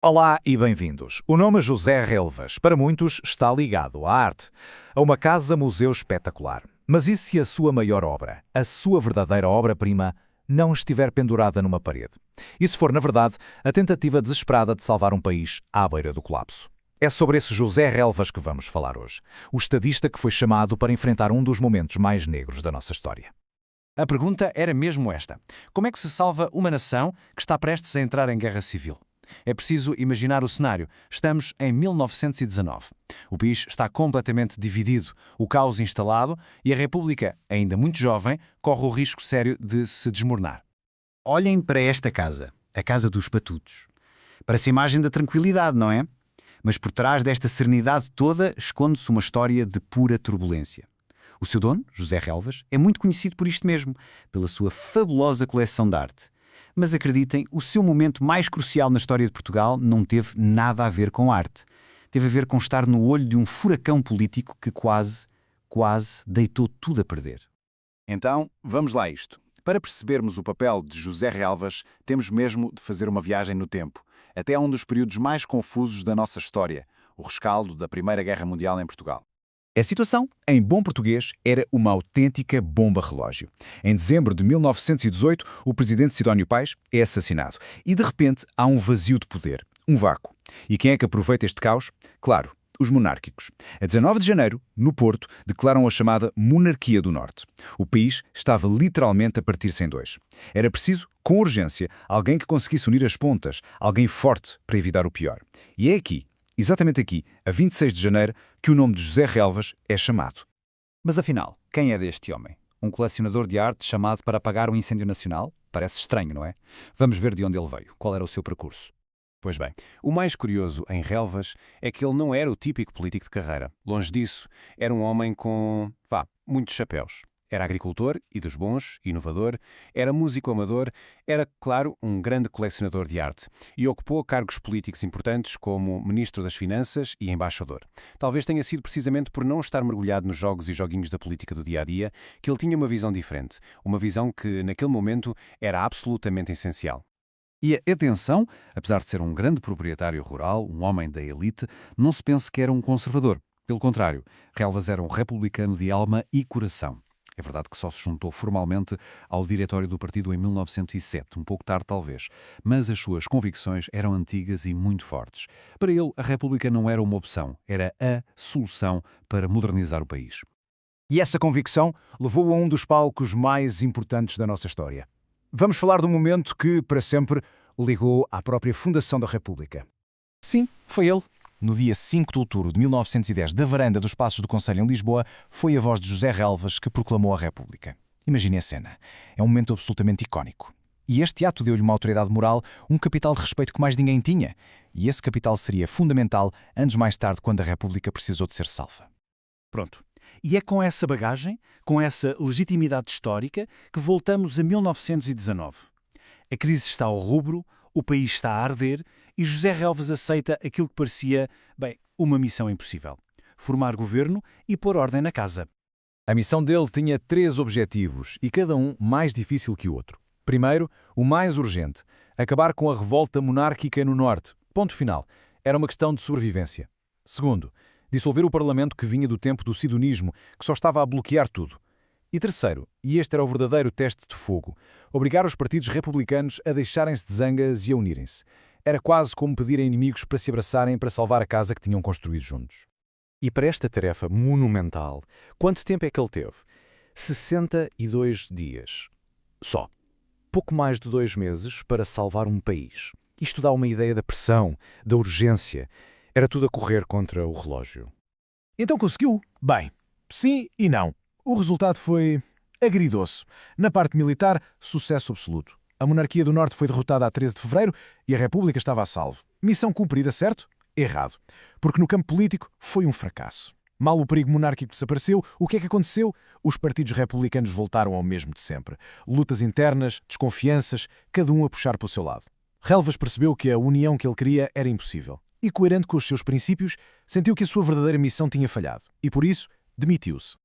Olá e bem-vindos. O nome José Relvas, para muitos, está ligado à arte, a uma casa-museu espetacular. Mas e se a sua maior obra, a sua verdadeira obra-prima, não estiver pendurada numa parede? E se for, na verdade, a tentativa desesperada de salvar um país à beira do colapso? É sobre esse José Relvas que vamos falar hoje, o estadista que foi chamado para enfrentar um dos momentos mais negros da nossa história. A pergunta era mesmo esta: como é que se salva uma nação que está prestes a entrar em guerra civil? É preciso imaginar o cenário. Estamos em 1919. O país está completamente dividido, o caos instalado e a República, ainda muito jovem, corre o risco sério de se desmoronar. Olhem para esta casa, a Casa dos Patutos. Parece a imagem da tranquilidade, não é? Mas por trás desta serenidade toda esconde-se uma história de pura turbulência. O seu dono, José Relvas, é muito conhecido por isto mesmo, pela sua fabulosa coleção de arte. Mas acreditem, o seu momento mais crucial na história de Portugal não teve nada a ver com arte. Teve a ver com estar no olho de um furacão político que quase deitou tudo a perder. Então, vamos lá a isto. Para percebermos o papel de José Relvas, temos mesmo de fazer uma viagem no tempo, até a um dos períodos mais confusos da nossa história, o rescaldo da Primeira Guerra Mundial em Portugal. A situação, em bom português, era uma autêntica bomba relógio. Em dezembro de 1918, o presidente Sidónio Pais é assassinado e, de repente, há um vazio de poder, um vácuo. E quem é que aproveita este caos? Claro, os monárquicos. A 19 de janeiro, no Porto, declaram a chamada Monarquia do Norte. O país estava literalmente a partir-se em dois. Era preciso, com urgência, alguém que conseguisse unir as pontas, alguém forte para evitar o pior. E é aqui, exatamente aqui, a 26 de janeiro, que o nome de José Relvas é chamado. Mas afinal, quem é deste homem? Um colecionador de arte chamado para apagar um incêndio nacional? Parece estranho, não é? Vamos ver de onde ele veio, qual era o seu percurso. Pois bem, o mais curioso em Relvas é que ele não era o típico político de carreira. Longe disso, era um homem com, muitos chapéus. Era agricultor, e dos bons, inovador, era músico amador, era, claro, um grande colecionador de arte e ocupou cargos políticos importantes como Ministro das Finanças e Embaixador. Talvez tenha sido precisamente por não estar mergulhado nos jogos e joguinhos da política do dia-a-dia que ele tinha uma visão diferente, uma visão que, naquele momento, era absolutamente essencial. E atenção, apesar de ser um grande proprietário rural, um homem da elite, não se pense que era um conservador. Pelo contrário, Relvas era um republicano de alma e coração. É verdade que só se juntou formalmente ao diretório do partido em 1907, um pouco tarde talvez, mas as suas convicções eram antigas e muito fortes. Para ele, a República não era uma opção, era a solução para modernizar o país. E essa convicção levou-o a um dos palcos mais importantes da nossa história. Vamos falar do momento que, para sempre, o ligou à própria fundação da República. Sim, foi ele. No dia 5 de outubro de 1910, da varanda dos Passos do Conselho em Lisboa, foi a voz de José Relvas que proclamou a República. Imagine a cena. É um momento absolutamente icónico. E este ato deu-lhe uma autoridade moral, um capital de respeito que mais ninguém tinha. E esse capital seria fundamental anos mais tarde, quando a República precisou de ser salva. Pronto. E é com essa bagagem, com essa legitimidade histórica, que voltamos a 1919. A crise está ao rubro, o país está a arder e José Relvas aceita aquilo que parecia, uma missão impossível: formar governo e pôr ordem na casa. A missão dele tinha 3 objetivos e cada um mais difícil que o outro. Primeiro, o mais urgente: acabar com a revolta monárquica no Norte. Ponto final. Era uma questão de sobrevivência. Segundo, dissolver o Parlamento que vinha do tempo do sidonismo, que só estava a bloquear tudo. E terceiro, e este era o verdadeiro teste de fogo, obrigar os partidos republicanos a deixarem-se de zangas e a unirem-se. Era quase como pedir a inimigos para se abraçarem para salvar a casa que tinham construído juntos. E para esta tarefa monumental, quanto tempo é que ele teve? 62 dias. Só. Pouco mais de 2 meses para salvar um país. Isto dá uma ideia da pressão, da urgência. Era tudo a correr contra o relógio. Então conseguiu? Bem, sim e não. O resultado foi agridoce. Na parte militar, sucesso absoluto. A monarquia do Norte foi derrotada a 13 de fevereiro e a República estava a salvo. Missão cumprida, certo? Errado. Porque no campo político foi um fracasso. Mal o perigo monárquico desapareceu, o que é que aconteceu? Os partidos republicanos voltaram ao mesmo de sempre. Lutas internas, desconfianças, cada um a puxar para o seu lado. Relvas percebeu que a união que ele queria era impossível. E, coerente com os seus princípios, sentiu que a sua verdadeira missão tinha falhado. E, por isso, demitiu-se.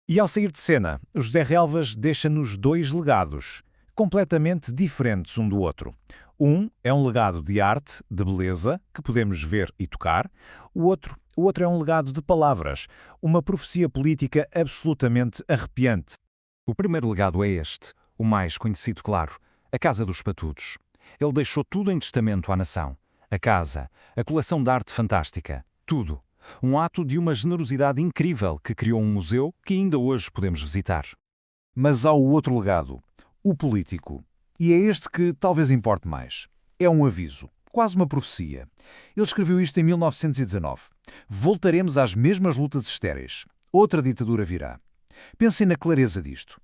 E ao sair de cena, José Relvas deixa-nos 2 legados, completamente diferentes um do outro. Um é um legado de arte, de beleza, que podemos ver e tocar. O outro é um legado de palavras, uma profecia política absolutamente arrepiante. O primeiro legado é este, o mais conhecido, claro, a Casa dos Patudos. Ele deixou tudo em testamento à nação. A casa, a coleção de arte fantástica, tudo. Um ato de uma generosidade incrível que criou um museu que ainda hoje podemos visitar. Mas há o outro legado, o político. E é este que talvez importe mais. É um aviso, quase uma profecia. Ele escreveu isto em 1919. Voltaremos às mesmas lutas estéreis. Outra ditadura virá. Pensem na clareza disto.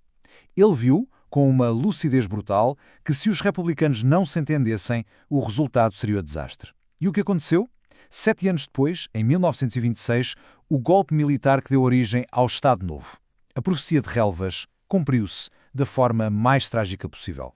Ele viu, com uma lucidez brutal, que se os republicanos não se entendessem, o resultado seria o desastre. E o que aconteceu? 7 anos depois, em 1926, o golpe militar que deu origem ao Estado Novo. A profecia de Relvas cumpriu-se da forma mais trágica possível.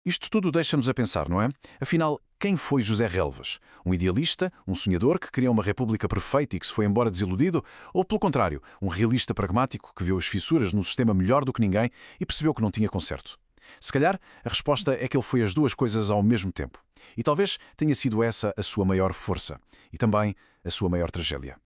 Isto tudo deixa-nos a pensar, não é? Afinal, quem foi José Relvas? Um idealista? Um sonhador que queria uma república perfeita e que se foi embora desiludido? Ou, pelo contrário, um realista pragmático que viu as fissuras no sistema melhor do que ninguém e percebeu que não tinha conserto? Se calhar, a resposta é que ele foi as duas coisas ao mesmo tempo. E talvez tenha sido essa a sua maior força e também a sua maior tragédia.